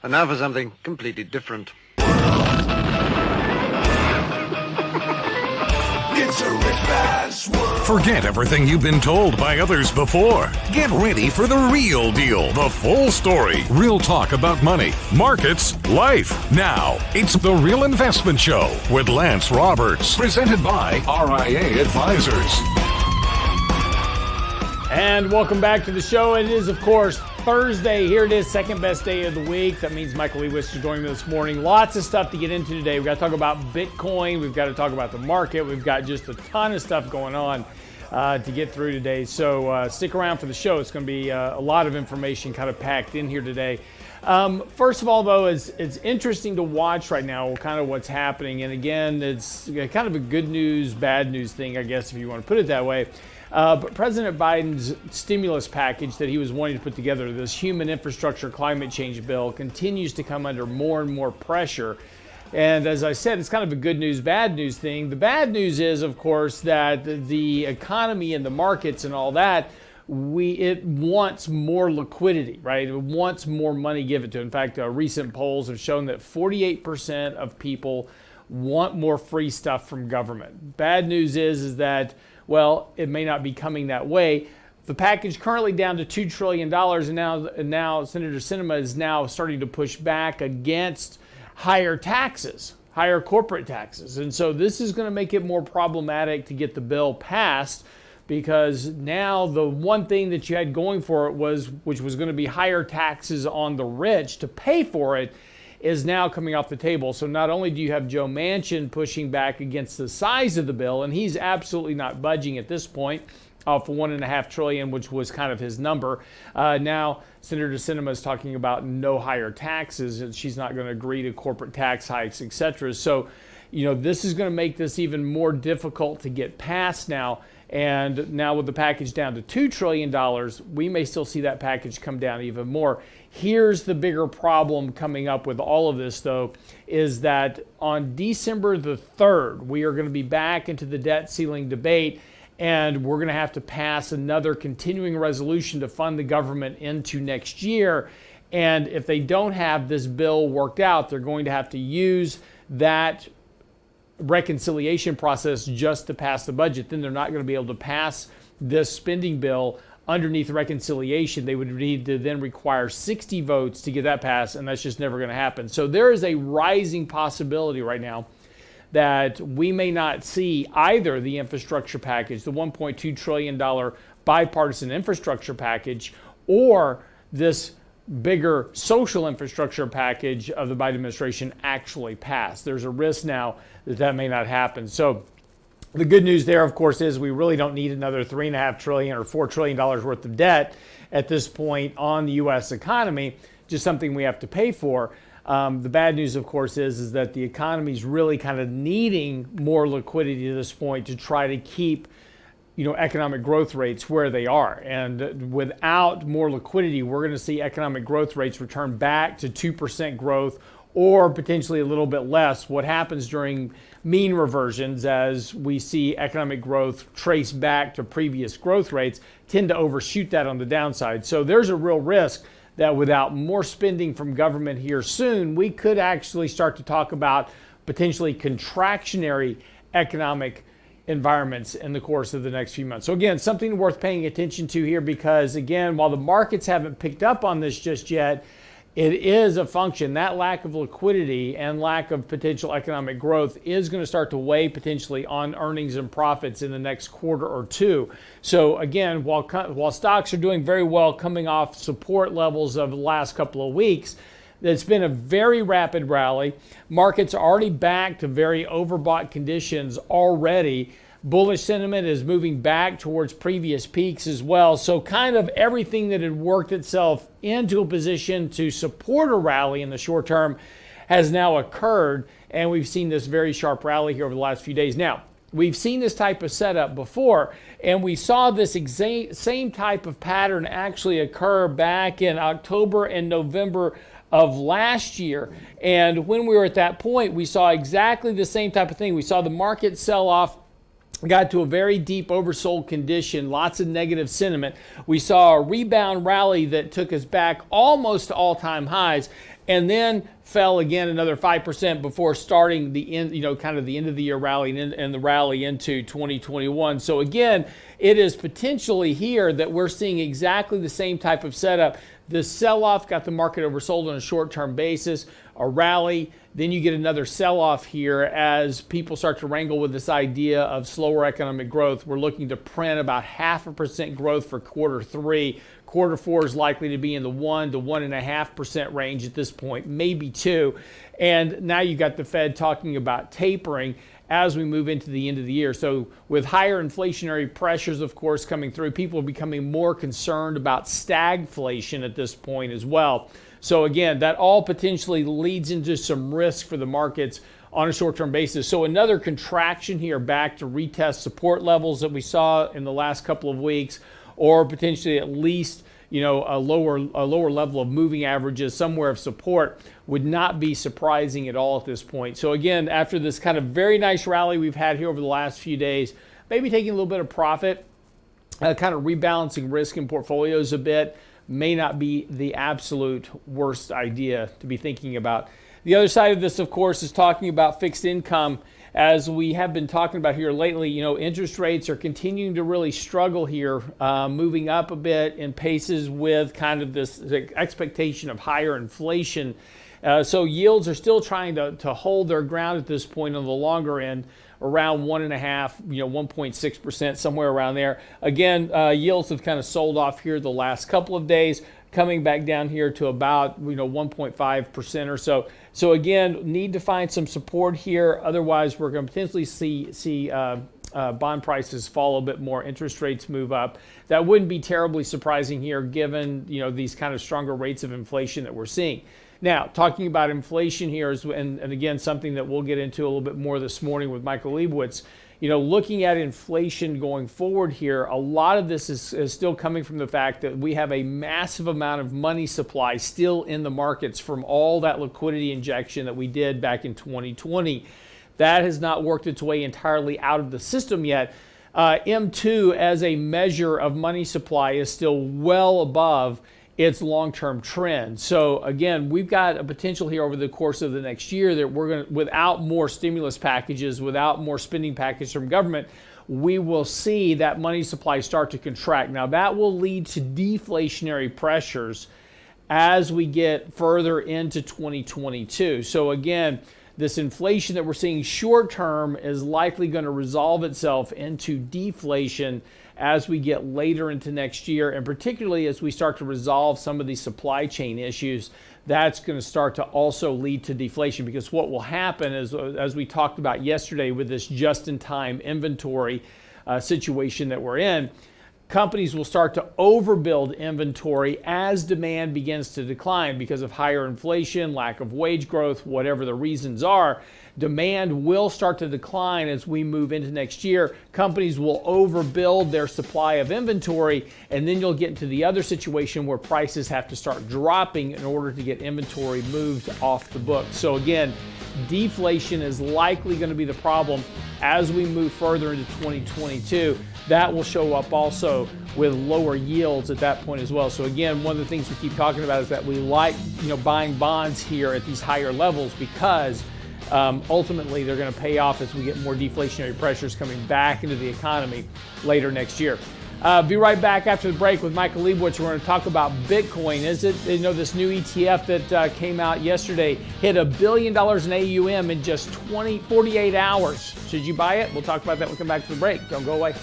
And now for something completely different. Forget everything you've been told by others before. Get ready for the real deal, the full story, real talk about money, markets, life. Now, it's The Real Investment Show with Lance Roberts, presented by RIA Advisors. And welcome back to the show. It is, of course, Thursday. Here it is, second best day of the week. That means Michael Lebowitz is joining me this morning. Lots of stuff to get into today. We've got to talk about Bitcoin. We've got to talk about the market. We've got just a ton of stuff going on to get through today. So stick around for the show. It's going to be a lot of information kind of packed in here today. First of all, though, it's interesting to watch right now kind of what's happening. And again, it's kind of a good news, bad news thing, I guess, if you want to put it that way. But President Biden's stimulus package that he was wanting to put together, this human infrastructure climate change bill, continues to come under more and more pressure. And as I said, it's kind of a good news, bad news thing. The bad news is, of course, that the economy and the markets and all that, it wants more liquidity, right? It wants more money given to it. In fact, recent polls have shown that 48% of people want more free stuff from government. Bad news is that, well, it may not be coming that way. The package currently down to $2 trillion, and now Senator Sinema is now starting to push back against higher taxes, higher corporate taxes. And so this is going to make it more problematic to get the bill passed, because now the one thing that you had going for it which was going to be higher taxes on the rich to pay for it, is now coming off the table. So not only do you have Joe Manchin pushing back against the size of the bill, and he's absolutely not budging at this point for $1.5 trillion, which was kind of his number. Now Senator Sinema is talking about no higher taxes, and she's not going to agree to corporate tax hikes, etc. So, this is going to make this even more difficult to get passed now. And now with the package down to $2 trillion, we may still see that package come down even more. Here's the bigger problem coming up with all of this, though, is that on December the 3rd, we are going to be back into the debt ceiling debate, and we're going to have to pass another continuing resolution to fund the government into next year. And if they don't have this bill worked out, they're going to have to use that reconciliation process just to pass the budget. Then they're not going to be able to pass this spending bill underneath reconciliation. They would need to then require 60 votes to get that passed, and that's just never going to happen. So there is a rising possibility right now that we may not see either the infrastructure package, the $1.2 trillion bipartisan infrastructure package, or this bigger social infrastructure package of the Biden administration actually pass. There's a risk now that may not happen. So the good news there, of course, is we really don't need another $3.5 trillion or $4 trillion worth of debt at this point on the U.S. economy, just something we have to pay for. The bad news, of course, is that the economy is really kind of needing more liquidity at this point to try to keep economic growth rates where they are. And without more liquidity, we're going to see economic growth rates return back to 2% growth, or potentially a little bit less. What happens during mean reversions, as we see economic growth trace back to previous growth rates, tend to overshoot that on the downside. So there's a real risk that without more spending from government here soon, we could actually start to talk about potentially contractionary economic environments in the course of the next few months. So again, something worth paying attention to here, because again, while the markets haven't picked up on this just yet, it is a function. That lack of liquidity and lack of potential economic growth is going to start to weigh potentially on earnings and profits in the next quarter or two. So again, while stocks are doing very well coming off support levels of the last couple of weeks, it's been a very rapid rally. Markets are already back to very overbought conditions already. Bullish sentiment is moving back towards previous peaks as well. So kind of everything that had worked itself into a position to support a rally in the short term has now occurred. And we've seen this very sharp rally here over the last few days. Now, we've seen this type of setup before, and we saw this same type of pattern actually occur back in October and November of last year. And when we were at that point, we saw exactly the same type of thing. We saw the market sell off, got to a very deep oversold condition, lots of negative sentiment. We saw a rebound rally that took us back almost to all-time highs. and then fell again another 5% before starting the end, kind of the end of the year rally and the rally into 2021. So again, it is potentially here that we're seeing exactly the same type of setup. The sell-off got the market oversold on a short-term basis, a rally, then you get another sell-off here as people start to wrangle with this idea of slower economic growth. We're looking to print about 0.5% growth for quarter 3. Quarter 4 is likely to be in the 1 to 1.5% range at this point, maybe 2. And now you got the Fed talking about tapering as we move into the end of the year. So with higher inflationary pressures, of course, coming through, people are becoming more concerned about stagflation at this point as well. So again, that all potentially leads into some risk for the markets on a short-term basis. So another contraction here back to retest support levels that we saw in the last couple of weeks, or potentially at least a lower level of moving averages, somewhere of support, would not be surprising at all at this point. So again, after this kind of very nice rally we've had here over the last few days, maybe taking a little bit of profit, kind of rebalancing risk in portfolios a bit, may not be the absolute worst idea to be thinking about. The other side of this, of course, is talking about fixed income. As we have been talking about here lately, interest rates are continuing to really struggle here, moving up a bit in paces with kind of this expectation of higher inflation. So yields are still trying to hold their ground at this point on the longer end, around 1.5%, 1.6%, somewhere around there. Again, yields have kind of sold off here the last couple of days, coming back down here to about 1.5% or so. So again, need to find some support here. Otherwise, we're going to potentially see bond prices fall a bit more, interest rates move up. That wouldn't be terribly surprising here, given these kind of stronger rates of inflation that we're seeing. Now, talking about inflation here, and again, something that we'll get into a little bit more this morning with Michael Lebowitz. Looking at inflation going forward here, a lot of this is still coming from the fact that we have a massive amount of money supply still in the markets from all that liquidity injection that we did back in 2020. That has not worked its way entirely out of the system yet. M2 as a measure of money supply is still well above its long-term trend. So again, we've got a potential here over the course of the next year that we're going to, without more stimulus packages, without more spending packages from government, we will see that money supply start to contract. Now that will lead to deflationary pressures as we get further into 2022. So again, this inflation that we're seeing short term is likely going to resolve itself into deflation as we get later into next year, and particularly as we start to resolve some of these supply chain issues. That's going to start to also lead to deflation, because what will happen is, as we talked about yesterday with this just-in-time inventory situation that we're in, companies will start to overbuild inventory as demand begins to decline because of higher inflation, lack of wage growth, whatever the reasons are. Demand will start to decline as we move into next year. Companies will overbuild their supply of inventory, and then you'll get into the other situation where prices have to start dropping in order to get inventory moved off the book. So again, deflation is likely going to be the problem as we move further into 2022. That will show up also with lower yields at that point as well. So again, one of the things we keep talking about is that we like buying bonds here at these higher levels, because ultimately they're going to pay off as we get more deflationary pressures coming back into the economy later next year. Be right back after the break with Michael Lebowitz. We're going to talk about Bitcoin. Is it, this new ETF that came out yesterday hit $1 billion in AUM in just 48 hours. Should you buy it? We'll talk about that when we come back to the break. Don't go away.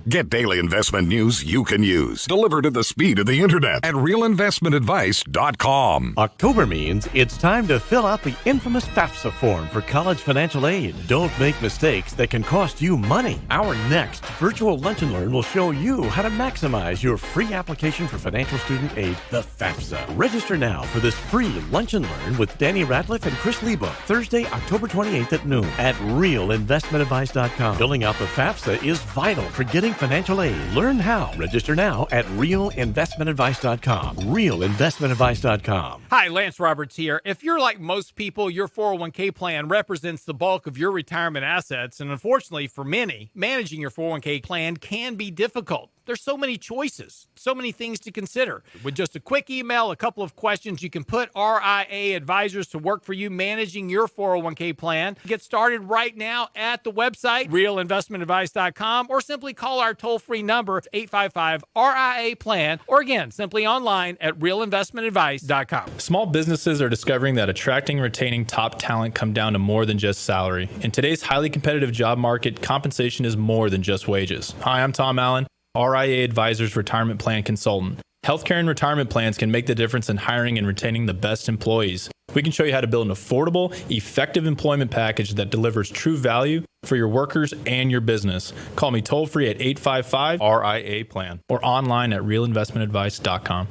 Get daily investment news you can use, delivered at the speed of the internet at realinvestmentadvice.com. October means it's time to fill out the infamous FAFSA form for college financial aid. Don't make mistakes that can cost you money. Our next virtual Lunch and Learn will show you how to maximize your free application for financial student aid, the FAFSA. Register now for this free Lunch and Learn with Danny Ratliff and Chris Lebo, Thursday, October 28th at noon at realinvestmentadvice.com. Filling out the FAFSA is vital for getting financial aid. Learn how. Register now at realinvestmentadvice.com. Realinvestmentadvice.com. Hi, Lance Roberts here. If you're like most people, your 401k plan represents the bulk of your retirement assets. And unfortunately for many, managing your 401k plan can be difficult. There's so many choices, so many things to consider. With just a quick email, a couple of questions, you can put RIA advisors to work for you managing your 401k plan. Get started right now at the website, realinvestmentadvice.com, or simply call our toll-free number, 855-RIA-PLAN, or again, simply online at realinvestmentadvice.com. Small businesses are discovering that attracting and retaining top talent come down to more than just salary. In today's highly competitive job market, compensation is more than just wages. Hi, I'm Tom Allen, RIA Advisors Retirement Plan Consultant. Healthcare and retirement plans can make the difference in hiring and retaining the best employees. We can show you how to build an affordable, effective employment package that delivers true value for your workers and your business. Call me toll-free at 855-RIA-PLAN or online at realinvestmentadvice.com.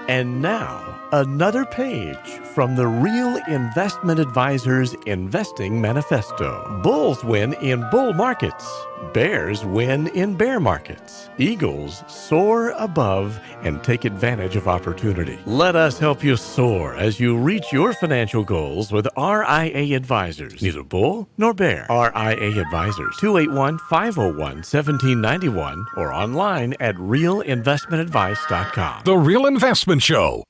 And now, another page from the Real Investment Advisors Investing Manifesto. Bulls win in bull markets. Bears win in bear markets. Eagles soar above and take advantage of opportunity. Let us help you soar as you reach your financial goals with RIA Advisors. Neither bull nor bear. RIA Advisors, 281-501-1791 or online at realinvestmentadvice.com. The Real Investment Show.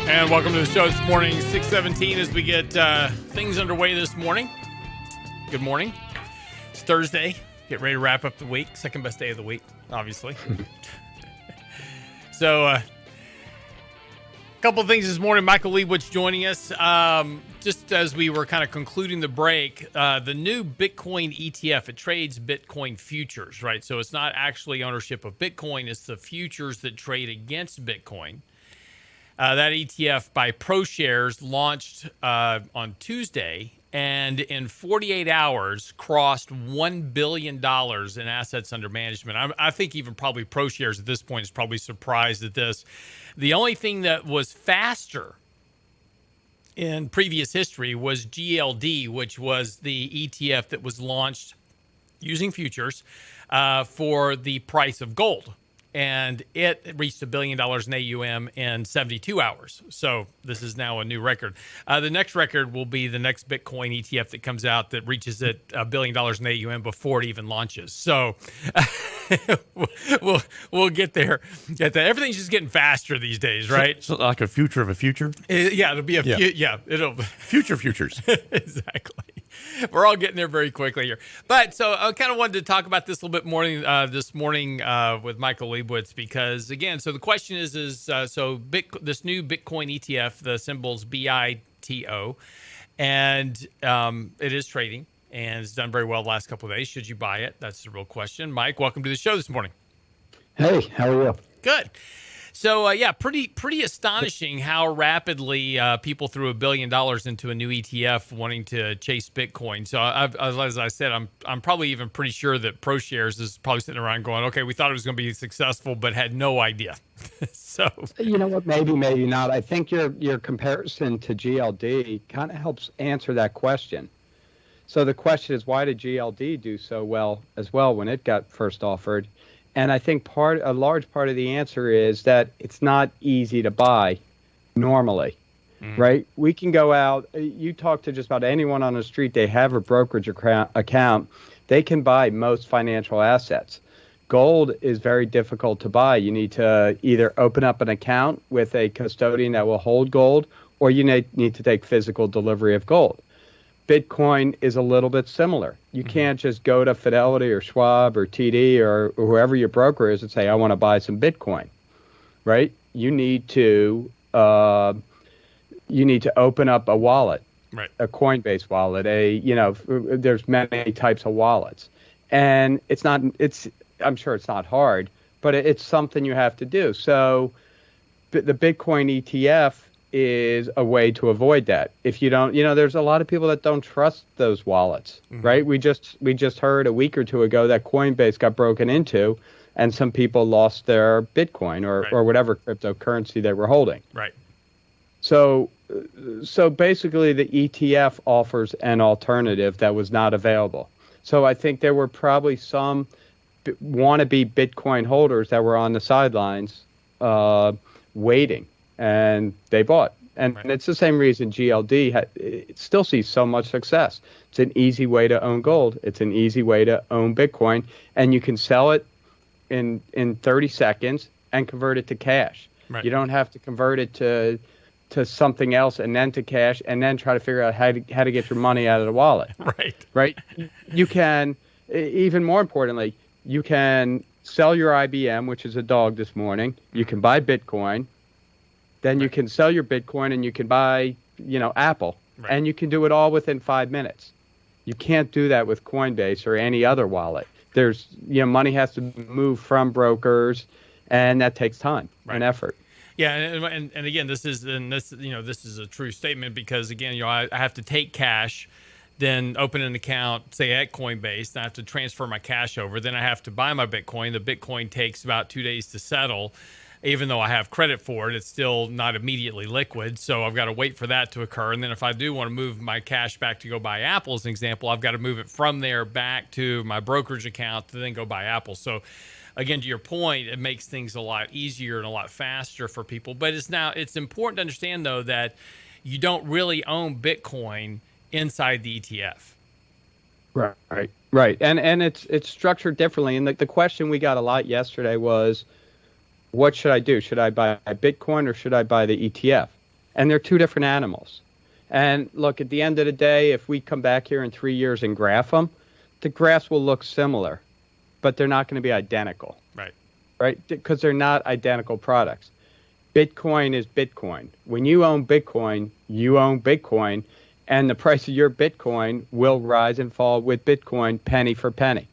And welcome to the show this morning, 6:17, as we get things underway this morning. Good morning. It's Thursday. Get ready to wrap up the week. Second best day of the week, obviously. So, a couple of things this morning. Michael Lebowitz joining us. Just as we were kind of concluding the break, the new Bitcoin ETF, it trades Bitcoin futures, right? So it's not actually ownership of Bitcoin. It's the futures that trade against Bitcoin. That ETF by ProShares launched on Tuesday, and in 48 hours crossed $1 billion in assets under management. I think even probably ProShares at this point is probably surprised at this. The only thing that was faster in previous history was GLD, which was the ETF that was launched using futures for the price of gold. And it reached $1 billion in AUM in 72 hours. So this is now a new record. The next record will be the next Bitcoin ETF that comes out that reaches $1 billion in AUM before it even launches. So we'll get there. Everything's just getting faster these days, right? So like a future of a future? Yeah, it'll be it'll Future futures. Exactly. We're all getting there very quickly here. But so I kind of wanted to talk about this a little bit more this morning with Michael Lebowitz, because again, so the question is this new Bitcoin ETF, the symbol's BITO, and it is trading and it's done very well the last couple of days. Should you buy it? That's the real question. Mike, welcome to the show this morning. Hey, how are you? Good. So, pretty astonishing how rapidly people threw $1 billion into a new ETF wanting to chase Bitcoin. So, as I said, I'm probably even pretty sure that ProShares is probably sitting around going, okay, we thought it was going to be successful, but had no idea. So, you know what? Maybe not. I think your comparison to GLD kind of helps answer that question. So the question is, why did GLD do so well as well when it got first offered? And I think a large part of the answer is that it's not easy to buy normally, right? We can go out, you talk to just about anyone on the street, they have a brokerage account, they can buy most financial assets. Gold is very difficult to buy. You need to either open up an account with a custodian that will hold gold, or you need to take physical delivery of gold. Bitcoin is a little bit similar. You can't just go to Fidelity or Schwab or TD or whoever your broker is and say, I want to buy some Bitcoin, right? You need to open up a wallet, right, a Coinbase wallet, there's many types of wallets. And I'm sure it's not hard, but it's something you have to do. So the Bitcoin ETF is a way to avoid that. If you don't, there's a lot of people that don't trust those wallets, right? We just heard a week or two ago that Coinbase got broken into, and some people lost their Bitcoin or whatever cryptocurrency they were holding. Right. So basically, the ETF offers an alternative that was not available. So I think there were probably some wannabe Bitcoin holders that were on the sidelines waiting, and they bought. And it's the same reason GLD it still sees so much success. It's an easy way to own gold. It's an easy way to own Bitcoin, and you can sell it in 30 seconds and convert it to cash. Right. You don't have to convert it to something else and then to cash and then try to figure out how to get your money out of the wallet. Right. You can, even more importantly, you can sell your IBM, which is a dog this morning. You can buy Bitcoin. Then you can sell your Bitcoin and you can buy, Apple. Right. And you can do it all within 5 minutes. You can't do that with Coinbase or any other wallet. There's, money has to move from brokers, and that takes time and effort. Yeah, and again, this is a true statement because again, I have to take cash, then open an account, say at Coinbase, then I have to transfer my cash over, then I have to buy my Bitcoin. The Bitcoin takes about 2 days to settle. Even though I have credit for it, it's still not immediately liquid. So I've got to wait for that to occur. And then if I do want to move my cash back to go buy Apple, as an example, I've got to move it from there back to my brokerage account to then go buy Apple. So again, to your point, it makes things a lot easier and a lot faster for people. But it's important to understand, though, that you don't really own Bitcoin inside the ETF. Right. And it's structured differently. And the question we got a lot yesterday was, what should I do? Should I buy Bitcoin or should I buy the ETF? And they're two different animals. And look, at the end of the day, if we come back here in 3 years and graph them, the graphs will look similar, but they're not going to be identical. Right? Because they're not identical products. Bitcoin is Bitcoin. When you own Bitcoin, you own Bitcoin, and the price of your Bitcoin will rise and fall with Bitcoin penny for penny.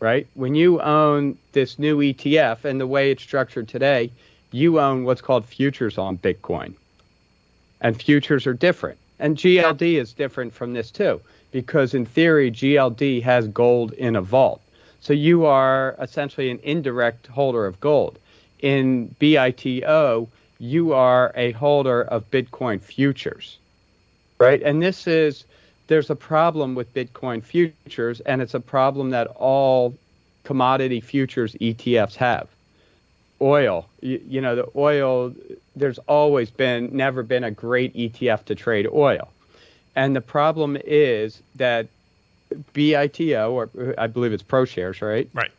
Right? When you own this new ETF and the way it's structured today, you own what's called futures on Bitcoin. And futures are different. And GLD is different from this too, because in theory, GLD has gold in a vault. So you are essentially an indirect holder of gold. In BITO, you are a holder of Bitcoin futures. Right? And there's a problem with Bitcoin futures, and it's a problem that all commodity futures ETFs have. Oil, the oil, there's never been a great ETF to trade oil. And the problem is that BITO, or I believe it's ProShares, right? Right.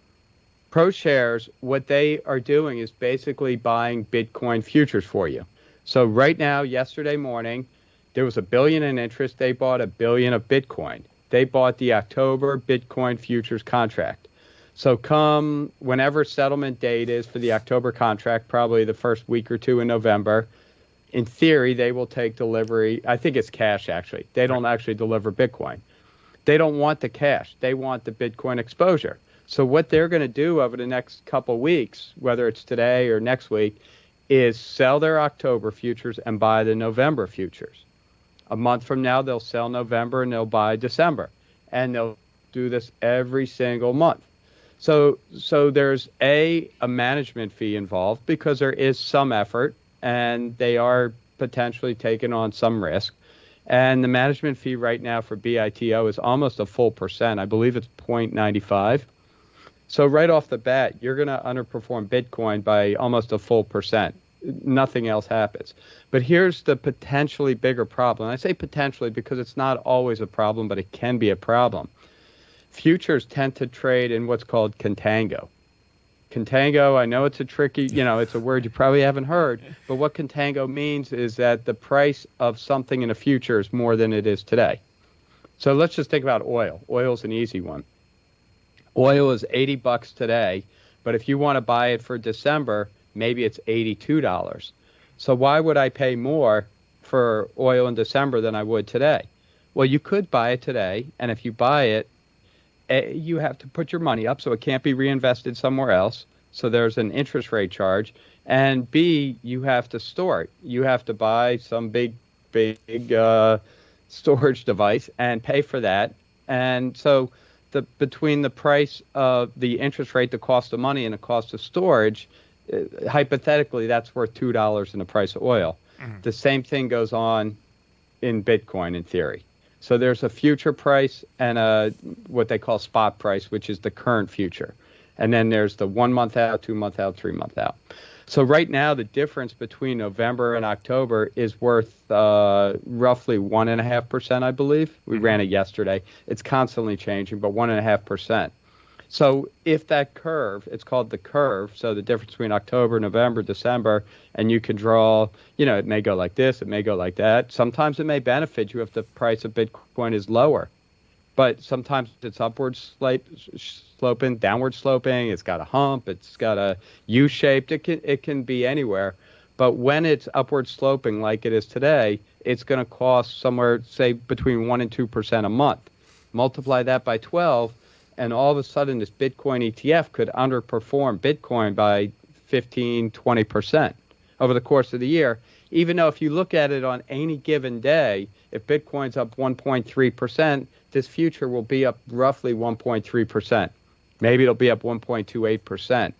ProShares, what they are doing is basically buying Bitcoin futures for you. So right now, yesterday morning, there was $1 billion in interest. They bought $1 billion of Bitcoin. They bought the October Bitcoin futures contract. So come whenever settlement date is for the October contract, probably the first week or two in November, in theory, they will take delivery. I think it's cash, actually. They don't actually deliver Bitcoin. They don't want the cash. They want the Bitcoin exposure. So what they're going to do over the next couple weeks, whether it's today or next week, is sell their October futures and buy the November futures. A month from now, they'll sell November and they'll buy December. And they'll do this every single month. So there's a management fee involved because there is some effort and they are potentially taking on some risk. And the management fee right now for BITO is almost a full percent. I believe it's 0.95. So right off the bat, you're going to underperform Bitcoin by almost a full percent. Nothing else happens. But here's the potentially bigger problem. I say potentially because it's not always a problem, but it can be a problem. Futures tend to trade in what's called contango. Contango, I know it's a tricky, it's a word you probably haven't heard, but what contango means is that the price of something in a future is more than it is today. So let's just think about oil. Oil's an easy one. Oil is $80 today, but if you want to buy it for December, maybe it's $82. So why would I pay more for oil in December than I would today? Well, you could buy it today, and if you buy it, you have to put your money up, so it can't be reinvested somewhere else. So there's an interest rate charge. And B, you have to store it. You have to buy some big storage device and pay for that. And so between the price of the interest rate, the cost of money, and the cost of storage, hypothetically, that's worth $2 in the price of oil. Mm-hmm. The same thing goes on in Bitcoin in theory. So there's a future price and what they call spot price, which is the current future. And then there's the 1 month out, 2 month out, 3 month out. So right now, the difference between November and October is worth roughly 1.5%, I believe. We ran it yesterday. It's constantly changing, but 1.5%. So if that curve, it's called the curve, so the difference between October, November, December, and you can draw, it may go like this, it may go like that. Sometimes it may benefit you if the price of Bitcoin is lower. But sometimes it's upward sloping, downward sloping. It's got a hump. It's got a U-shaped. It can be anywhere. But when it's upward sloping like it is today, it's going to cost somewhere, say, between 1% and 2% a month. Multiply that by 12, and all of a sudden this Bitcoin ETF could underperform Bitcoin by 15, 20% over the course of the year. Even though if you look at it on any given day, if Bitcoin's up 1.3%, this future will be up roughly 1.3%. Maybe it'll be up 1.28%.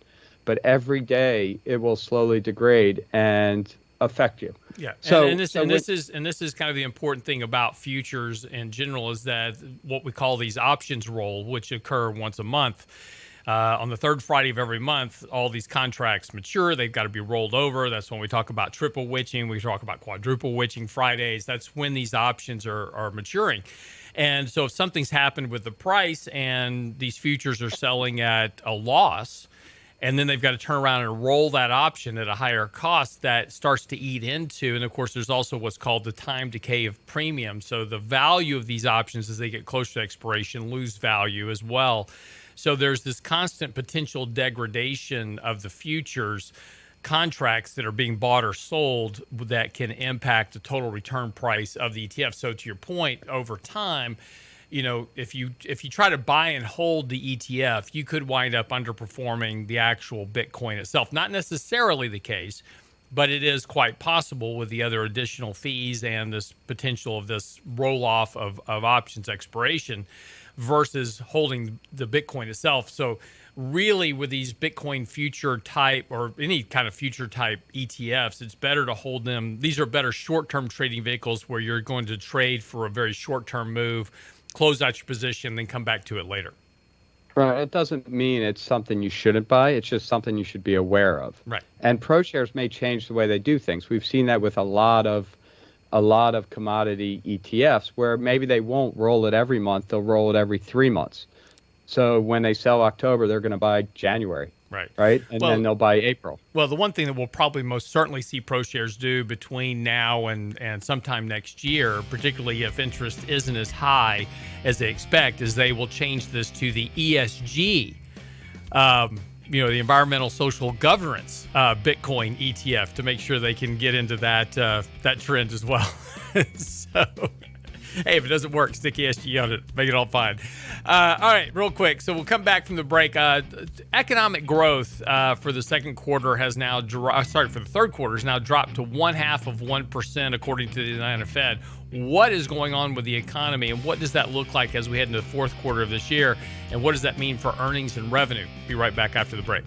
But every day it will slowly degrade and affect you. Yeah. So, and this is kind of the important thing about futures in general is that what we call these options roll, which occur once a month. On the third Friday of every month, all these contracts mature. They've got to be rolled over. That's when we talk about triple witching. We talk about quadruple witching Fridays. That's when these options are maturing. And so if something's happened with the price and these futures are selling at a loss, and then they've got to turn around and roll that option at a higher cost, that starts to eat into. And of course, there's also what's called the time decay of premium. So the value of these options as they get closer to expiration lose value as well. So there's this constant potential degradation of the futures contracts that are being bought or sold that can impact the total return price of the ETF. So to your point, over time, if you try to buy and hold the ETF, you could wind up underperforming the actual Bitcoin itself. Not necessarily the case, but it is quite possible with the other additional fees and this potential of this roll-off of options expiration versus holding the Bitcoin itself. So really with these Bitcoin future type or any kind of future type ETFs, it's better to hold them. These are better short-term trading vehicles where you're going to trade for a very short-term move, close out your position, then come back to it later. Right. It doesn't mean it's something you shouldn't buy. It's just something you should be aware of. Right. And ProShares may change the way they do things. We've seen that with a lot of commodity ETFs where maybe they won't roll it every month. They'll roll it every 3 months. So when they sell October, they're going to buy January. Right. And then they'll buy April. Well, the one thing that we'll probably most certainly see ProShares do between now and sometime next year, particularly if interest isn't as high as they expect, is they will change this to the ESG, the environmental social governance Bitcoin ETF to make sure they can get into that trend as well. So, hey, if it doesn't work, stick ESG on it. Make it all fine. All right, real quick. So we'll come back from the break. Economic growth for the second quarter has now for the third quarter has now dropped to 0.5%, according to the Atlanta Fed. What is going on with the economy, and what does that look like as we head into the fourth quarter of this year? And what does that mean for earnings and revenue? Be right back after the break.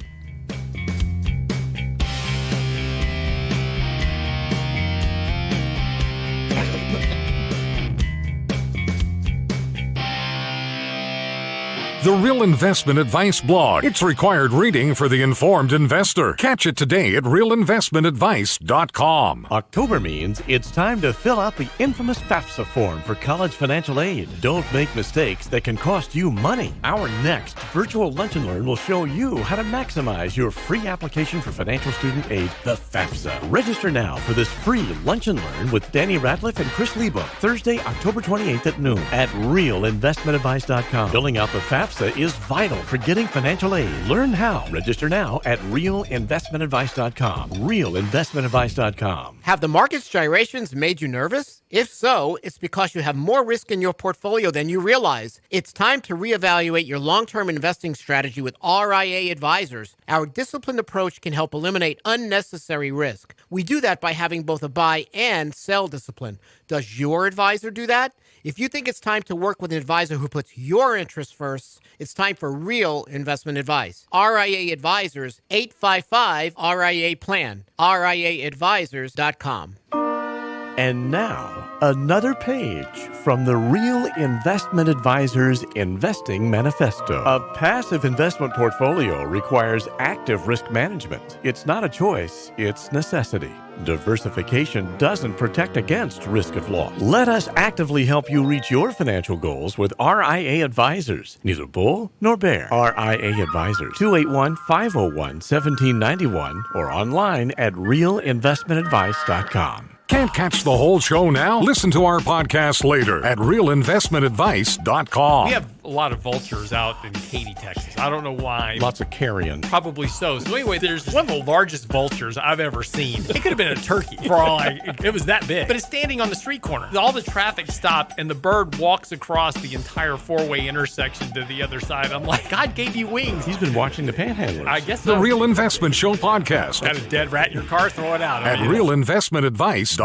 The Real Investment Advice blog. It's required reading for the informed investor. Catch it today at realinvestmentadvice.com. October means it's time to fill out the infamous FAFSA form for college financial aid. Don't make mistakes that can cost you money. Our next virtual Lunch and Learn will show you how to maximize your free application for financial student aid, the FAFSA. Register now for this free Lunch and Learn with Danny Ratliff and Chris Lebo, Thursday, October 28th at noon at realinvestmentadvice.com. Filling out the FAFSA FAFSA is vital for getting financial aid. Learn how. Register now at realinvestmentadvice.com. Realinvestmentadvice.com. Have the market's gyrations made you nervous? If so, it's because you have more risk in your portfolio than you realize. It's time to reevaluate your long-term investing strategy with RIA Advisors. Our disciplined approach can help eliminate unnecessary risk. We do that by having both a buy and sell discipline. Does your advisor do that? If you think it's time to work with an advisor who puts your interests first, it's time for real investment advice. RIA Advisors, 855-RIA-PLAN. RIAadvisors.com. And now, another page from the Real Investment Advisors Investing Manifesto. A passive investment portfolio requires active risk management. It's not a choice, it's necessity. Diversification doesn't protect against risk of loss. Let us actively help you reach your financial goals with RIA Advisors. Neither bull nor bear. RIA Advisors, 281-501-1791 or online at realinvestmentadvice.com. Can't catch the whole show now? Listen to our podcast later at realinvestmentadvice.com. We have a lot of vultures out in Katy, Texas. I don't know why. Lots of carrion. Probably so. So anyway, there's one of the largest vultures I've ever seen. It could have been a turkey for all it was that big. But it's standing on the street corner. All the traffic stopped and the bird walks across the entire four-way intersection to the other side. I'm like, God gave you wings. He's been watching the panhandlers. I guess so. The Real Investment Show podcast. Got a dead rat in your car? Throw it out. At realinvestmentadvice.com.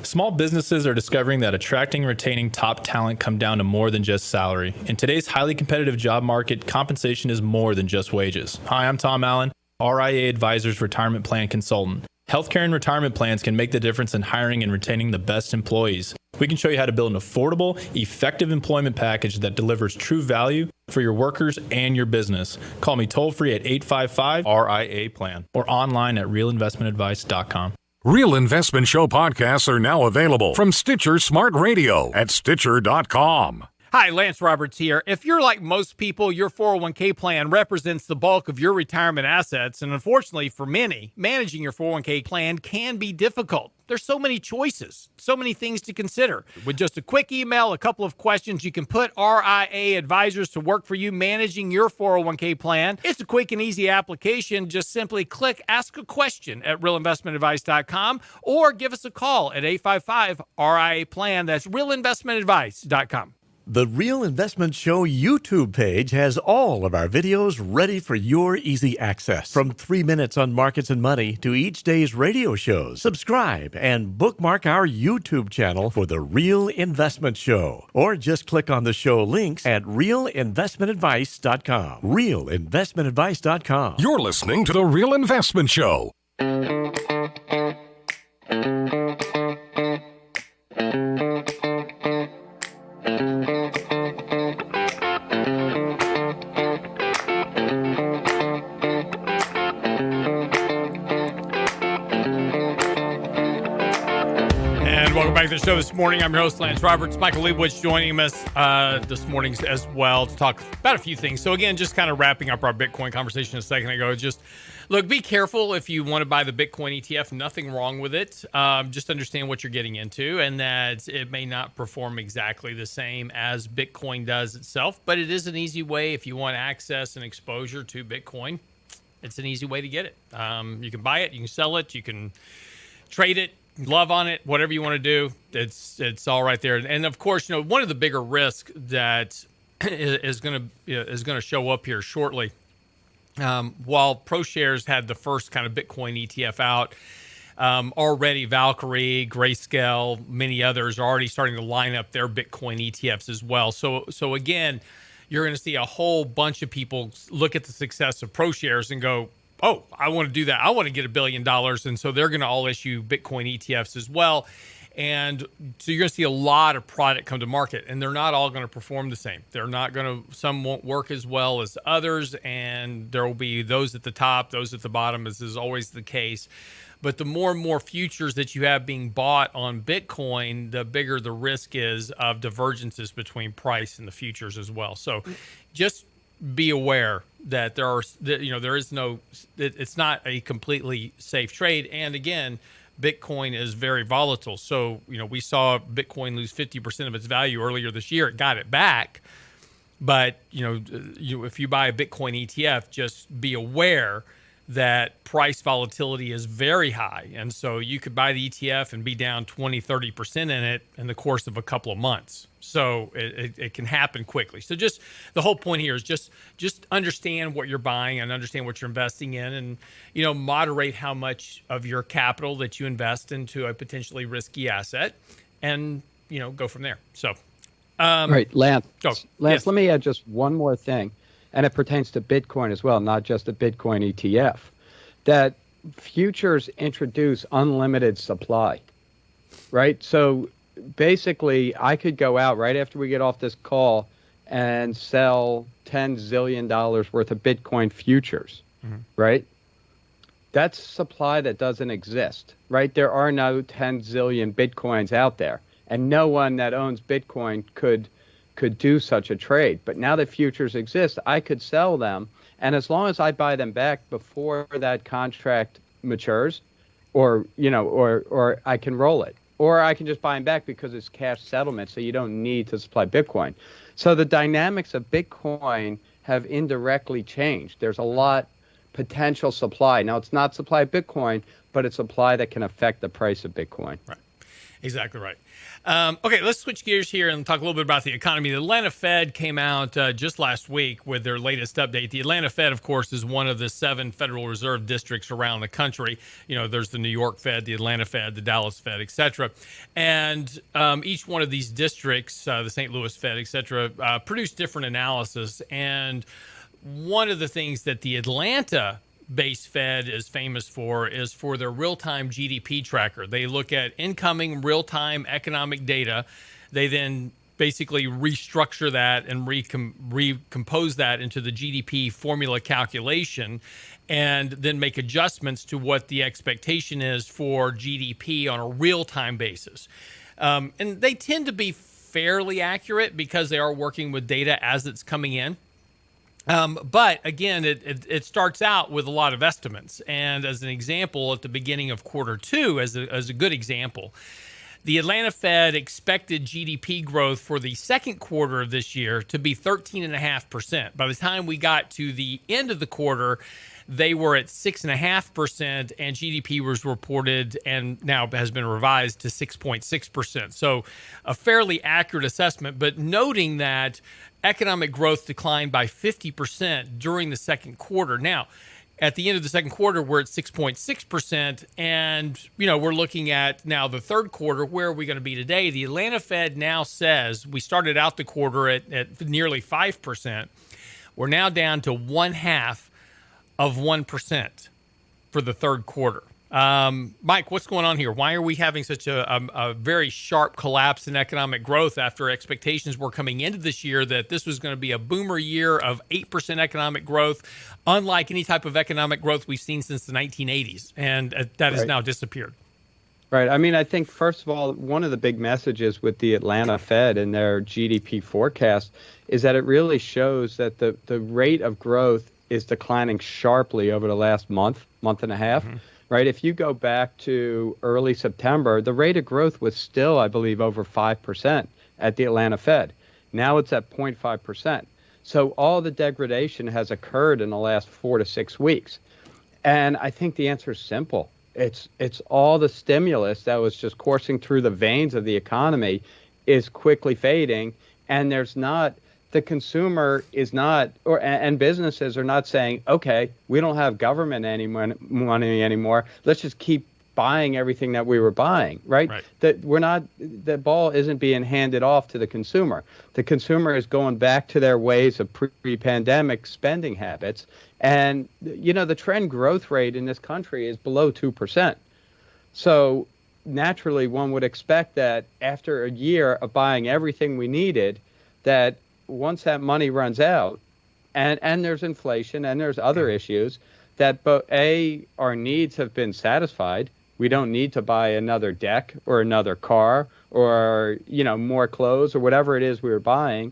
Small businesses are discovering that attracting and retaining top talent come down to more than just salary. In today's highly competitive job market, compensation is more than just wages. Hi, I'm Tom Allen, RIA Advisors Retirement Plan Consultant. Healthcare and retirement plans can make the difference in hiring and retaining the best employees. We can show you how to build an affordable, effective employment package that delivers true value for your workers and your business. Call me toll-free at 855-RIA-PLAN or online at realinvestmentadvice.com. Real Investment Show podcasts are now available from Stitcher Smart Radio at Stitcher.com. Hi, Lance Roberts here. If you're like most people, your 401k plan represents the bulk of your retirement assets. And unfortunately for many, managing your 401k plan can be difficult. There's so many choices, so many things to consider. With just a quick email, a couple of questions, you can put RIA Advisors to work for you managing your 401k plan. It's a quick and easy application. Just simply click Ask a Question at realinvestmentadvice.com or give us a call at 855-RIA-PLAN. That's realinvestmentadvice.com. The Real Investment Show YouTube page has all of our videos ready for your easy access. From 3 minutes on markets and money to each day's radio shows. Subscribe and bookmark our YouTube channel for The Real Investment Show. Or just click on the show links at realinvestmentadvice.com. Realinvestmentadvice.com. You're listening to The Real Investment Show. Welcome back to the show this morning. I'm your host, Lance Roberts. Michael Lebowitz joining us this morning as well to talk about a few things. So again, just kind of wrapping up our Bitcoin conversation a second ago. Just look, be careful if you want to buy the Bitcoin ETF. Nothing wrong with it. Just understand what you're getting into and that it may not perform exactly the same as Bitcoin does itself. But it is an easy way if you want access and exposure to Bitcoin. It's an easy way to get it. You can buy it. You can sell it. You can trade it. Love on it, whatever you want to do, it's all right there. And of course, one of the bigger risks that is going to show up here shortly. While ProShares had the first kind of Bitcoin ETF out, already Valkyrie, Grayscale, many others are already starting to line up their Bitcoin ETFs as well. So again, you're going to see a whole bunch of people look at the success of ProShares and go, oh, I want to do that. I want to get $1 billion. And so they're going to all issue Bitcoin ETFs as well. And so you're going to see a lot of product come to market, and they're not all going to perform the same. Some won't work as well as others, and there will be those at the top, those at the bottom, as is always the case. But the more and more futures that you have being bought on Bitcoin, the bigger the risk is of divergences between price and the futures as well. So just be aware that it's not a completely safe trade. And again, Bitcoin is very volatile. So, we saw Bitcoin lose 50% of its value earlier this year. It got it back. But if you buy a Bitcoin ETF, just be aware that price volatility is very high. And so you could buy the ETF and be down 20-30% in it in the course of a couple of months. So it can happen quickly. So just the whole point here is just understand what you're buying and understand what you're investing in, and moderate how much of your capital that you invest into a potentially risky asset, and go from there. So right, Lance. Yes. Let me add just one more thing, and it pertains to Bitcoin as well, not just the Bitcoin ETF. That futures introduce unlimited supply, right? So basically, I could go out right after we get off this call and sell $10 zillion worth of Bitcoin futures, right? That's supply that doesn't exist, right? There are no 10 zillion Bitcoins out there, and no one that owns Bitcoin could do such a trade. But now that futures exist, I could sell them, and as long as I buy them back before that contract matures, or I can roll it. Or I can just buy them back because it's cash settlement, so you don't need to supply Bitcoin. So the dynamics of Bitcoin have indirectly changed. There's a lot potential supply. Now, it's not supply of Bitcoin, but it's supply that can affect the price of Bitcoin. Right. Exactly right. Okay, let's switch gears here and talk a little bit about the economy. The Atlanta Fed came out just last week with their latest update. The Atlanta Fed, of course, is one of the 7 Federal Reserve districts around the country. There's the New York Fed, the Atlanta Fed, the Dallas Fed, et cetera. And each one of these districts, the St. Louis Fed, et cetera, produce different analysis. And one of the things that the Atlanta base Fed is famous for is for their real-time GDP tracker. They look at incoming real-time economic data. They then basically restructure that and recompose that into the GDP formula calculation, and then make adjustments to what the expectation is for GDP on a real-time basis. And they tend to be fairly accurate because they are working with data as it's coming in. But again, it starts out with a lot of estimates. And as an example, at the beginning of quarter 2, as a good example, the Atlanta Fed expected GDP growth for the second quarter of this year to be 13.5%. By the time we got to the end of the quarter, they were at 6.5%, and GDP was reported and now has been revised to 6.6%. So a fairly accurate assessment, but noting that economic growth declined by 50% during the second quarter. Now, at the end of the second quarter, we're at 6.6%, and we're looking at now the third quarter. Where are we going to be today? The Atlanta Fed now says we started out the quarter at nearly 5%. We're now down to 0.5% for the third quarter. Mike, what's going on here? Why are we having such a very sharp collapse in economic growth after expectations were coming into this year that this was going to be a boomer year of 8% economic growth, unlike any type of economic growth we've seen since the 1980s, and that has now disappeared? Right. I mean, I think, first of all, one of the big messages with the Atlanta Fed and their GDP forecast is that it really shows that the rate of growth is declining sharply over the last month and a half. Right. If you go back to early September, the rate of growth was still, I believe, over 5% at the Atlanta Fed. Now it's at 0.5%. So all the degradation has occurred in the last 4 to 6 weeks. And I think the answer is simple. It's all the stimulus that was just coursing through the veins of the economy is quickly fading. And the consumer is not, and businesses are not saying, okay, we don't have government money anymore. Let's just keep buying everything that we were buying, right? That the ball isn't being handed off to the consumer. The consumer is going back to their ways of pre-pandemic spending habits. And, the trend growth rate in this country is below 2%. So naturally, one would expect that after a year of buying everything we needed, that once that money runs out, and there's inflation and there's other issues, that our needs have been satisfied. We don't need to buy another deck or another car or more clothes or whatever it is we were buying,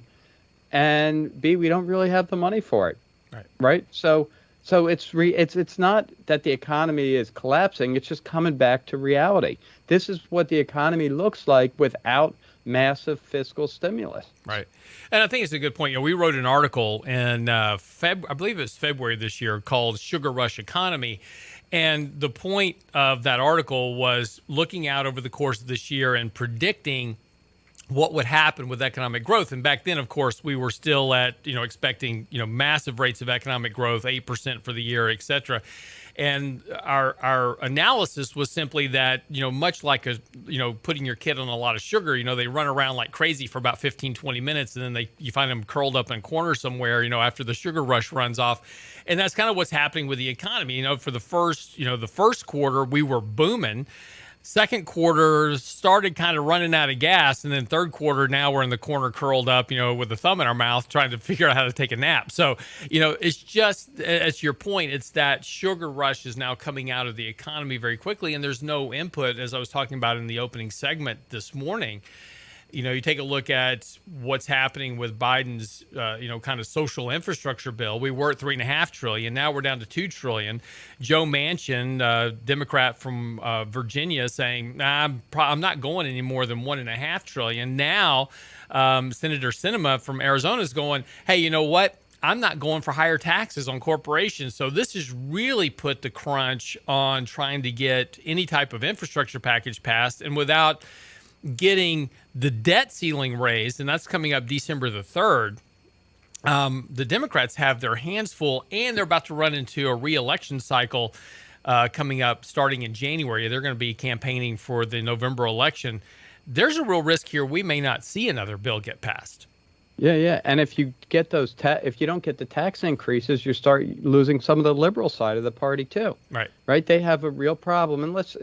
and B, we don't really have the money for it. Right. So it's not that the economy is collapsing. It's just coming back to reality. This is what the economy looks like without massive fiscal stimulus. Right. And I think it's a good point. We wrote an article in I believe it was February this year called Sugar Rush Economy. And the point of that article was looking out over the course of this year and predicting what would happen with economic growth. And back then, of course, we were still at, expecting, massive rates of economic growth, 8% for the year, et cetera. And our analysis was simply that, much like putting your kid on a lot of sugar, they run around like crazy for about 15, 20 minutes. And then you find them curled up in a corner somewhere, after the sugar rush runs off. And that's kind of what's happening with the economy. For the first quarter, we were booming. Second quarter started kind of running out of gas, and then third quarter, now we're in the corner curled up, with a thumb in our mouth trying to figure out how to take a nap. So, it's just, as your point, it's that sugar rush is now coming out of the economy very quickly, and there's no input, as I was talking about in the opening segment this morning. You take a look at what's happening with Biden's, kind of social infrastructure bill. We were at $3.5 trillion. Now we're down to $2 trillion. Joe Manchin, Democrat from Virginia, saying, nah, I'm not going any more than $1.5 trillion. Now, Senator Sinema from Arizona is going, hey, you know what? I'm not going for higher taxes on corporations. So this has really put the crunch on trying to get any type of infrastructure package passed. And without getting the debt ceiling raised, and that's coming up December the 3rd, the Democrats have their hands full, and they're about to run into a re-election cycle coming up starting in January. They're going to be campaigning for the November election. There's a real risk here we may not see another bill get passed. Yeah. And if you get if you don't get the tax increases, you start losing some of the liberal side of the party too. Right. They have a real problem. And let's,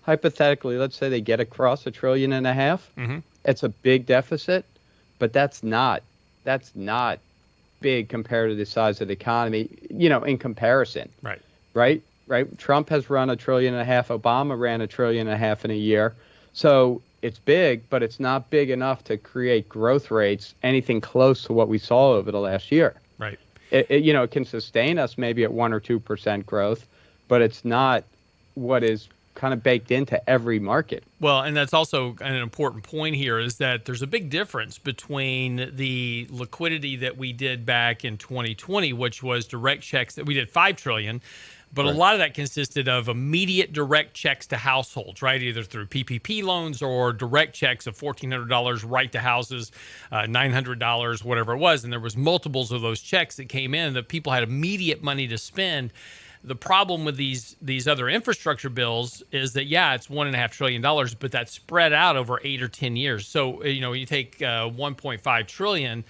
hypothetically, let's say they get across $1.5 trillion. Mm-hmm. It's a big deficit, but that's not big compared to the size of the economy, in comparison. Right. Trump has run $1.5 trillion. Obama ran $1.5 trillion in a year. So it's big, but it's not big enough to create growth rates anything close to what we saw over the last year. Right. It can sustain us maybe at 1 or 2% growth, but it's not what is kind of baked into every market. Well, and that's also an important point here is that there's a big difference between the liquidity that we did back in 2020, which was direct checks that we did $5 trillion. But a lot of that consisted of immediate direct checks to households, right? Either through PPP loans or direct checks of $1,400 right to houses, $900, whatever it was. And there was multiples of those checks that came in that people had immediate money to spend. The problem with these other infrastructure bills is that, it's $1.5 trillion, but that's spread out over 8 or 10 years. So, you take $1.5 trillion,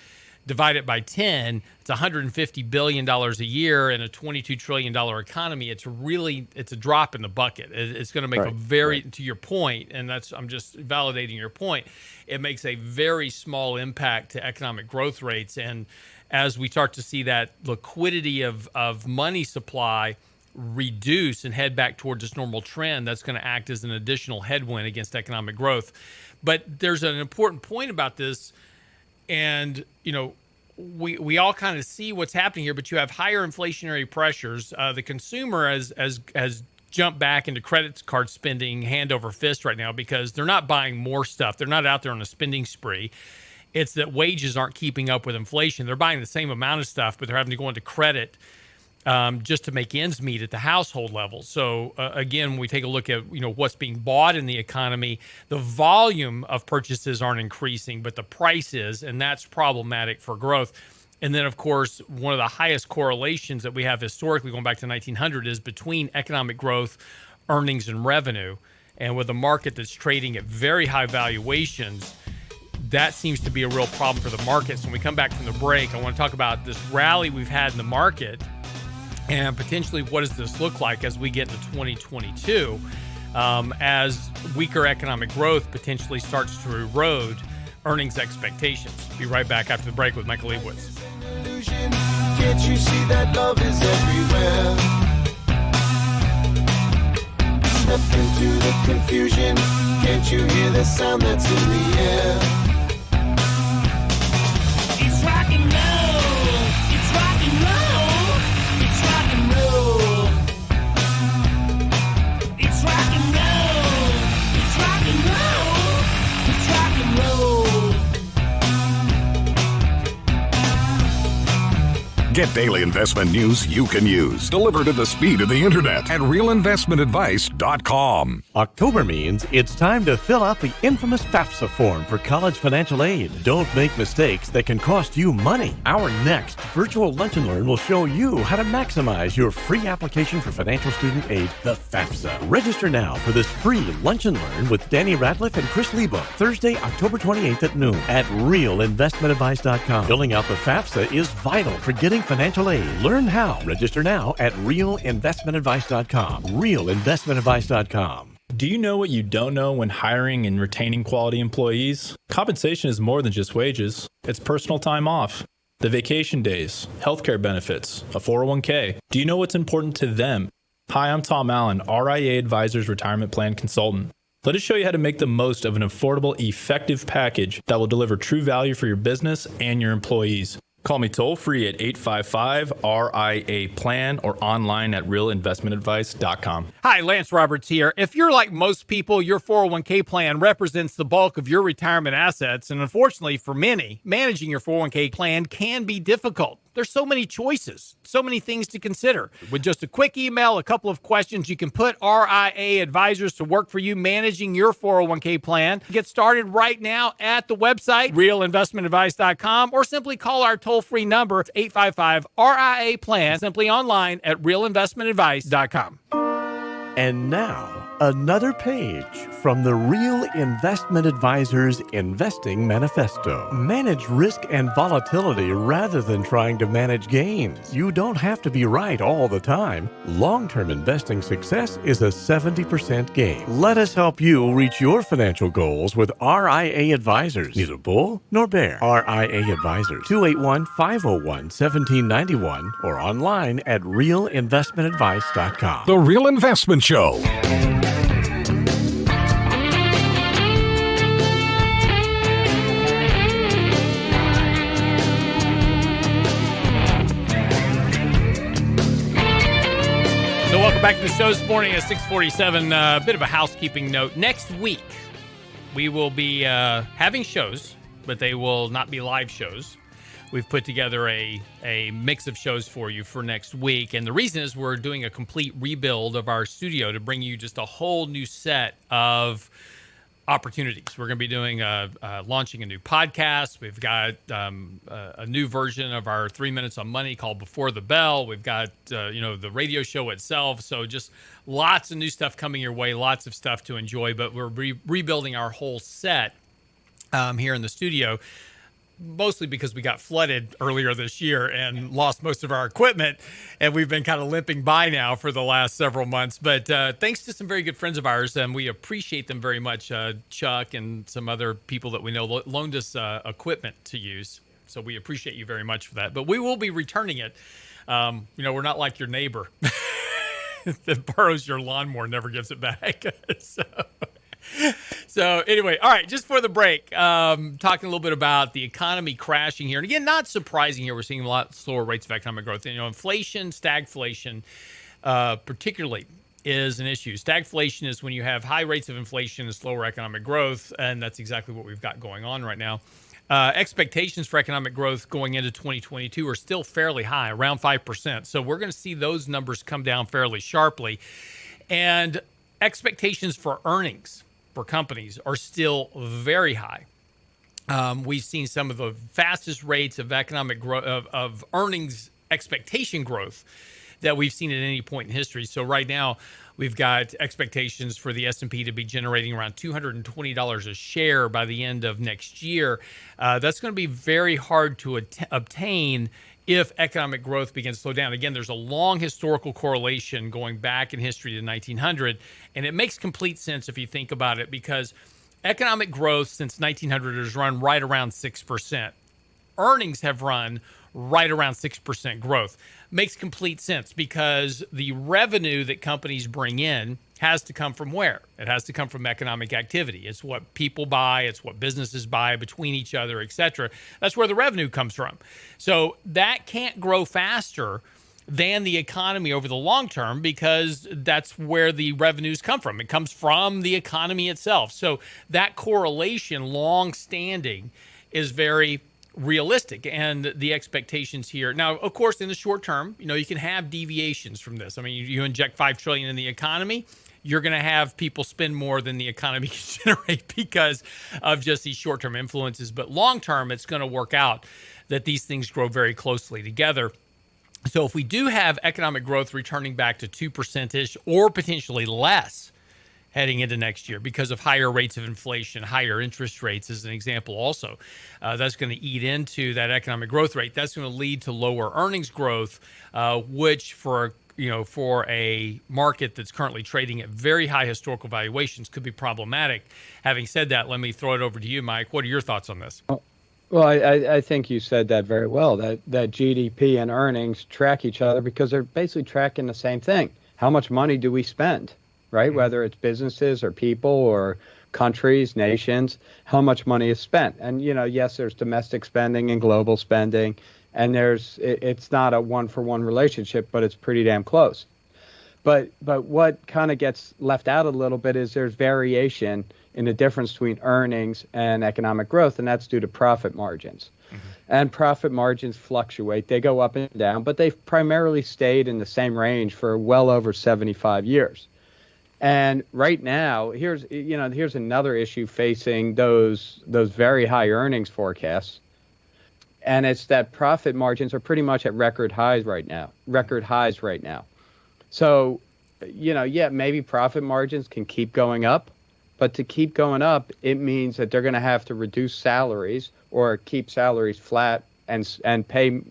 divide it by 10, it's $150 billion a year in a $22 trillion economy. It's a drop in the bucket. It's going to make to your point, and I'm just validating your point, it makes a very small impact to economic growth rates. And as we start to see that liquidity of money supply reduce and head back towards this normal trend, that's going to act as an additional headwind against economic growth. But there's an important point about this. And, we all kind of see what's happening here, but you have higher inflationary pressures. The consumer has jumped back into credit card spending hand over fist right now because they're not buying more stuff. They're not out there on a spending spree. It's that wages aren't keeping up with inflation. They're buying the same amount of stuff, but they're having to go into credit just to make ends meet at the household level. So again, when we take a look at what's being bought in the economy, the volume of purchases aren't increasing, but the price is, and that's problematic for growth. And then, of course, one of the highest correlations that we have historically, going back to 1900, is between economic growth, earnings, and revenue. And with a market that's trading at very high valuations, that seems to be a real problem for the markets. When we come back from the break, I want to talk about this rally we've had in the market and potentially what does this look like as we get into 2022 as weaker economic growth potentially starts to erode earnings expectations. Be right back after the break with Michael Lebowitz. Can't you see that love is everywhere? Step into the confusion. Can't you hear the sound that's in the air? It's rock and roll. It's rock and roll. It's rock and roll. It's rock and roll. It's rock and roll. It's rock and roll. Get daily investment news you can use, delivered at the speed of the internet at realinvestmentadvice.com. October means it's time to fill out the infamous FAFSA form for college financial aid. Don't make mistakes that can cost you money. Our next virtual Lunch and Learn will show you how to maximize your free application for financial student aid, the FAFSA. Register now for this free Lunch and Learn with Danny Ratliff and Chris Lebo, Thursday, October 28th at noon at realinvestmentadvice.com. Filling out the FAFSA is vital for getting financial aid. Learn how. Register now at realinvestmentadvice.com. Realinvestmentadvice.com. Do you know what you don't know when hiring and retaining quality employees? Compensation is more than just wages. It's personal time off, the vacation days, healthcare benefits, a 401k. Do you know what's important to them? Hi, I'm Tom Allen, RIA Advisors Retirement Plan Consultant. Let us show you how to make the most of an affordable, effective package that will deliver true value for your business and your employees. Call me toll free at 855-RIA-PLAN or online at realinvestmentadvice.com. Hi, Lance Roberts here. If you're like most people, your 401k plan represents the bulk of your retirement assets. And unfortunately for many, managing your 401k plan can be difficult. There's so many choices, so many things to consider. With just a quick email, a couple of questions, you can put RIA advisors to work for you managing your 401k plan. Get started right now at the website, realinvestmentadvice.com, or simply call our toll-free number, 855-RIA-PLAN, simply online at realinvestmentadvice.com. And now, another page from the Real Investment Advisors Investing Manifesto. Manage risk and volatility rather than trying to manage gains. You don't have to be right all the time. Long-term investing success is a 70% gain. Let us help you reach your financial goals with RIA Advisors. Neither bull nor bear. RIA Advisors, 281-501-1791 or online at realinvestmentadvice.com. The Real Investment Show. So welcome back to the show this morning at 6:47. A bit of a housekeeping note. Next week, we will be having shows, but they will not be live shows. We've put together a mix of shows for you for next week. And the reason is we're doing a complete rebuild of our studio to bring you just a whole new set of opportunities. We're going to be doing launching a new podcast. We've got a new version of our 3 Minutes on Money called Before the Bell. We've got the radio show itself. So just lots of new stuff coming your way, lots of stuff to enjoy. But we're rebuilding our whole set here in the studio, mostly because we got flooded earlier this year and lost most of our equipment, and we've been kind of limping by now for the last several months. But thanks to some very good friends of ours, and we appreciate them very much. Chuck and some other people that we know loaned us equipment to use, so we appreciate you very much for that. But we will be returning it. We're not like your neighbor that borrows your lawnmower and never gives it back. So anyway, all right, just for the break, talking a little bit about the economy crashing here. And again, not surprising here. We're seeing a lot slower rates of economic growth. Inflation, stagflation, particularly is an issue. Stagflation is when you have high rates of inflation and slower economic growth, and that's exactly what we've got going on right now. Expectations for economic growth going into 2022 are still fairly high, around 5%. So we're going to see those numbers come down fairly sharply. And expectations for earnings for companies are still very high. We've seen some of the fastest rates of economic growth of earnings expectation growth that we've seen at any point in history. So right now, we've got expectations for the S&P to be generating around $220 a share by the end of next year. That's going to be very hard to obtain if economic growth begins to slow down. Again, there's a long historical correlation going back in history to 1900, and it makes complete sense if you think about it, because economic growth since 1900 has run right around 6%. Earnings have run right around 6% growth. Makes complete sense because the revenue that companies bring in has to come from where? It has to come from economic activity. It's what people buy, it's what businesses buy between each other, et cetera. That's where the revenue comes from. So that can't grow faster than the economy over the long term because that's where the revenues come from. It comes from the economy itself. So that correlation, long standing, is very realistic, and the expectations here. Now, of course, in the short term, you can have deviations from this. I mean, you inject $5 trillion in the economy, you're going to have people spend more than the economy can generate because of just these short-term influences. But long-term, it's going to work out that these things grow very closely together. So if we do have economic growth returning back to 2%-ish or potentially less heading into next year because of higher rates of inflation, higher interest rates as an example also, that's going to eat into that economic growth rate. That's going to lead to lower earnings growth, which for a market that's currently trading at very high historical valuations could be problematic. Having said that, let me throw it over to you, Mike. What are your thoughts on this? Well, I think you said that very well, that GDP and earnings track each other because they're basically tracking the same thing. How much money do we spend, right? Mm-hmm. Whether it's businesses or people or countries, nations, how much money is spent. And, yes, there's domestic spending and global spending, and it's not a one-for-one relationship, but it's pretty damn close. But what kind of gets left out a little bit is there's variation in the difference between earnings and economic growth, and that's due to profit margins. Mm-hmm. And profit margins fluctuate. They go up and down, but they've primarily stayed in the same range for well over 75 years. And right now, here's another issue facing those very high earnings forecasts, and it's that profit margins are pretty much at record highs right now. So, maybe profit margins can keep going up, but to keep going up, it means that they're going to have to reduce salaries or keep salaries flat and pay,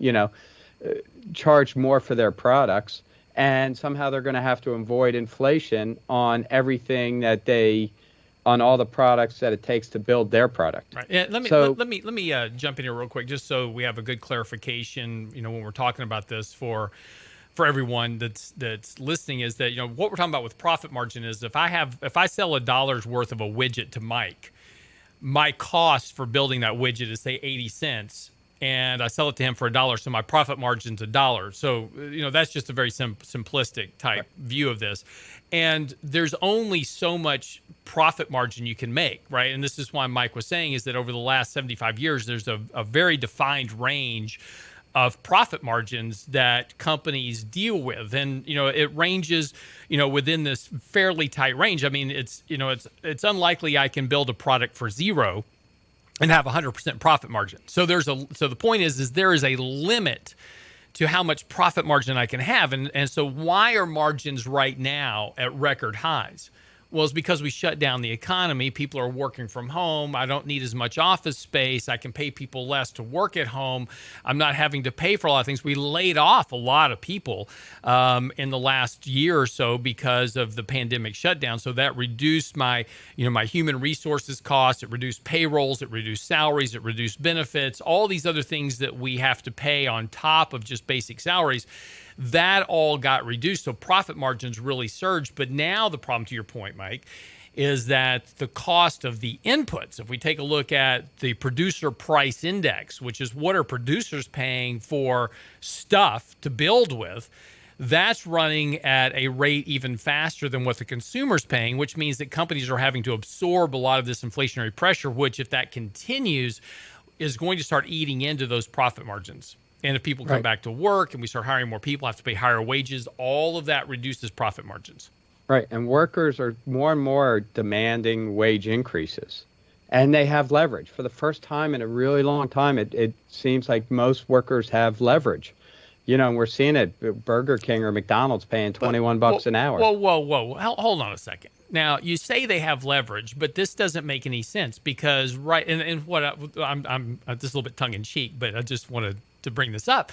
charge more for their products. And somehow they're going to have to avoid inflation on everything on all the products that it takes to build their product. Right. Yeah, let me jump in here real quick, just so we have a good clarification. When we're talking about this for everyone that's listening, is that what we're talking about with profit margin is if I sell $1 worth of a widget to Mike, my cost for building that widget is say 80 cents. And I sell it to him for $1, so my profit margin's $1. So, that's just a very simplistic type view of this. And there's only so much profit margin you can make, right? And this is why Mike was saying is that over the last 75 years, there's a very defined range of profit margins that companies deal with. And, it ranges, within this fairly tight range. I mean, it's unlikely I can build a product for zero and have 100% profit margin. So the point is there is a limit to how much profit margin I can have. And so why are margins right now at record highs? Well, it's because we shut down the economy. People are working from home. I don't need as much office space. I can pay people less to work at home. I'm not having to pay for a lot of things. We laid off a lot of people in the last year or so because of the pandemic shutdown. So that reduced my human resources costs. It reduced payrolls. It reduced salaries. It reduced benefits. All these other things that we have to pay on top of just basic salaries. That all got reduced. So profit margins really surged. But now the problem, to your point, Mike, is that the cost of the inputs, if we take a look at the producer price index, which is what are producers paying for stuff to build with, that's running at a rate even faster than what the consumer's paying, which means that companies are having to absorb a lot of this inflationary pressure, which, if that continues, is going to start eating into those profit margins. And if people come back to work and we start hiring more people, have to pay higher wages, all of that reduces profit margins. Right. And workers are more and more demanding wage increases. And they have leverage. For the first time in a really long time, it seems like most workers have leverage. And we're seeing it. Burger King or McDonald's paying $21 an hour. Whoa. Hold on a second. Now, you say they have leverage, but this doesn't make any sense because, and what I'm just a little bit tongue-in-cheek, but I just wanted to bring this up.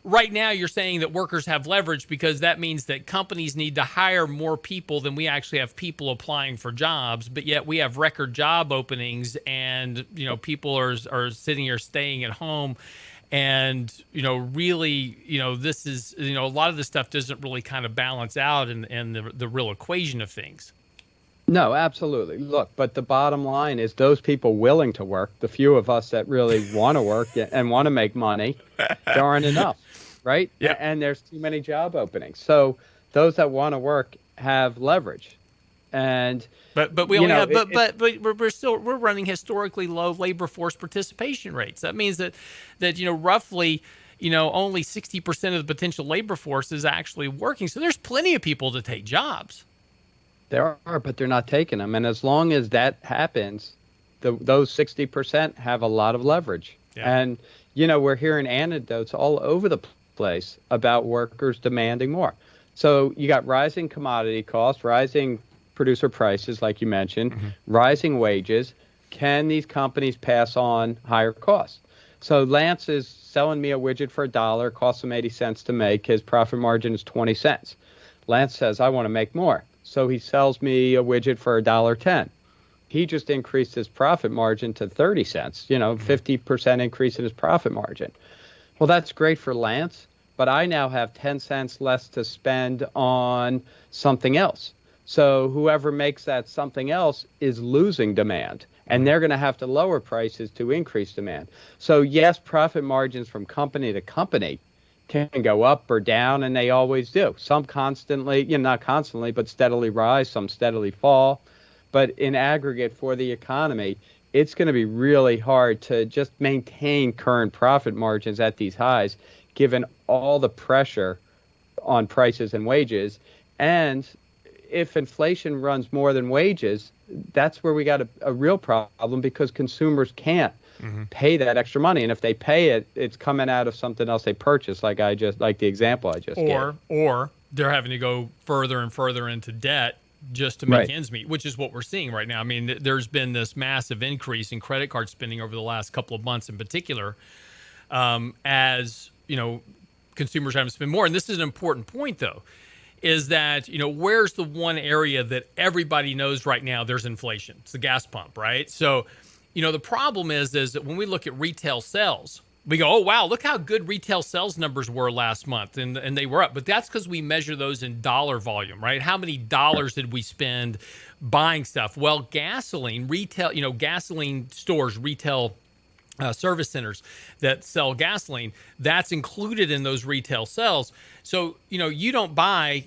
Right now, you're saying that workers have leverage because that means that companies need to hire more people than we actually have people applying for jobs, but yet we have record job openings and, people are sitting here staying at home. And, really, this is, a lot of this stuff doesn't really kind of balance out in the real equation of things. No, absolutely. Look, but the bottom line is those people willing to work, the few of us that really want to work and want to make money, there aren't enough, right? Yeah. And there's too many job openings. So those that want to work have leverage. And but we only have but we're running historically low labor force participation rates. That means that roughly only 60% of the potential labor force is actually working. So there's plenty of people to take jobs. There are, but they're not taking them. And as long as that happens, those 60% have a lot of leverage. Yeah. And we're hearing anecdotes all over the place about workers demanding more. So you got rising commodity costs, rising producer prices, like you mentioned, rising wages. Can these companies pass on higher costs? So Lance is selling me a widget for $1, costs him 80 cents to make. His profit margin is 20 cents. Lance says, I want to make more. So he sells me a widget for $1.10. He just increased his profit margin to 30 cents, 50% increase in his profit margin. Well, that's great for Lance, but I now have 10 cents less to spend on something else. So whoever makes that something else is losing demand, and they're going to have to lower prices to increase demand. So yes, profit margins from company to company can go up or down, and they always do. Some constantly, not constantly, but steadily rise, some steadily fall. But in aggregate for the economy, it's going to be really hard to just maintain current profit margins at these highs, given all the pressure on prices and wages. And if inflation runs more than wages, that's where we got a real problem, because consumers can't pay that extra money. And if they pay it, it's coming out of something else they purchased, like the example I just gave. Or they're having to go further and further into debt just to make ends meet, which is what we're seeing right now. I mean, there's been this massive increase in credit card spending over the last couple of months in particular, as, consumers have to spend more. And this is an important point, though, is that, where's the one area that everybody knows right now there's inflation? It's the gas pump, right? So, the problem is that when we look at retail sales, we go, oh, wow, look how good retail sales numbers were last month. And they were up. But that's because we measure those in dollar volume, right? How many dollars did we spend buying stuff? Well, gasoline, retail, gasoline stores, retail service centers that sell gasoline, that's included in those retail sales. So, you don't buy,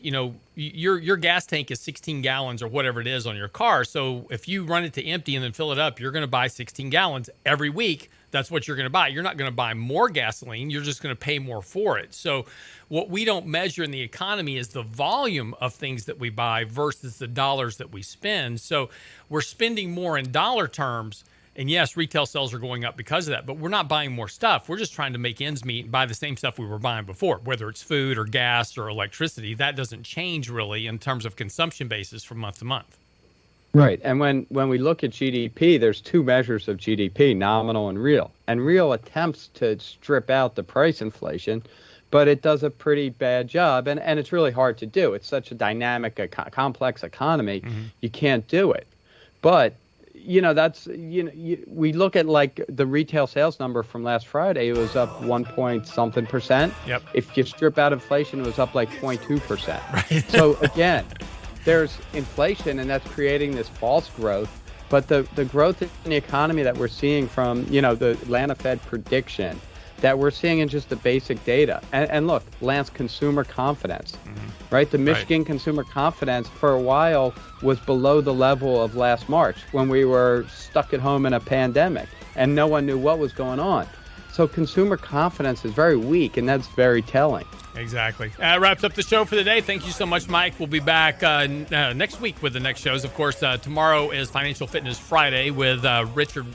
your gas tank is 16 gallons or whatever it is on your car. So if you run it to empty and then fill it up, you're going to buy 16 gallons every week. That's what you're going to buy. You're not going to buy more gasoline. You're just going to pay more for it. So what we don't measure in the economy is the volume of things that we buy versus the dollars that we spend. So we're spending more in dollar terms. And yes, retail sales are going up because of that, but we're not buying more stuff. We're just trying to make ends meet and buy the same stuff we were buying before, whether it's food or gas or electricity. That doesn't change really in terms of consumption basis from month to month. Right. And when we look at GDP, there's two measures of GDP, nominal and real. And real attempts to strip out the price inflation, but it does a pretty bad job. And it's really hard to do. It's such a dynamic, complex economy. You can't do it. But we look at like the retail sales number from last Friday. It was up 1.something%. Yep. If you strip out inflation, it was up like 0.2%. Right. So again, there's inflation, and that's creating this false growth. But the growth in the economy that we're seeing from, the Atlanta Fed prediction, that we're seeing in just the basic data. And look, Lance, consumer confidence, right? The Michigan consumer confidence for a while was below the level of last March when we were stuck at home in a pandemic and no one knew what was going on. So consumer confidence is very weak, and that's very telling. Exactly. That wraps up the show for the day. Thank you so much, Mike. We'll be back next week with the next shows. Of course, tomorrow is Financial Fitness Friday with Richard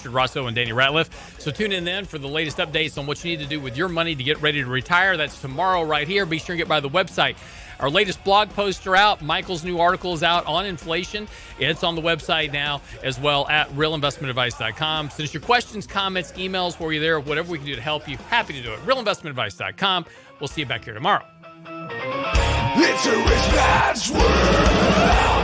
Rosso and Danny Ratliff. So tune in then for the latest updates on what you need to do with your money to get ready to retire. That's tomorrow right here. Be sure to get by the website. Our latest blog posts are out. Michael's new article is out on inflation. It's on the website now as well at realinvestmentadvice.com. Send us your questions, comments, emails while you're there, whatever we can do to help you. Happy to do it. realinvestmentadvice.com. We'll see you back here tomorrow. It's a rich man's world.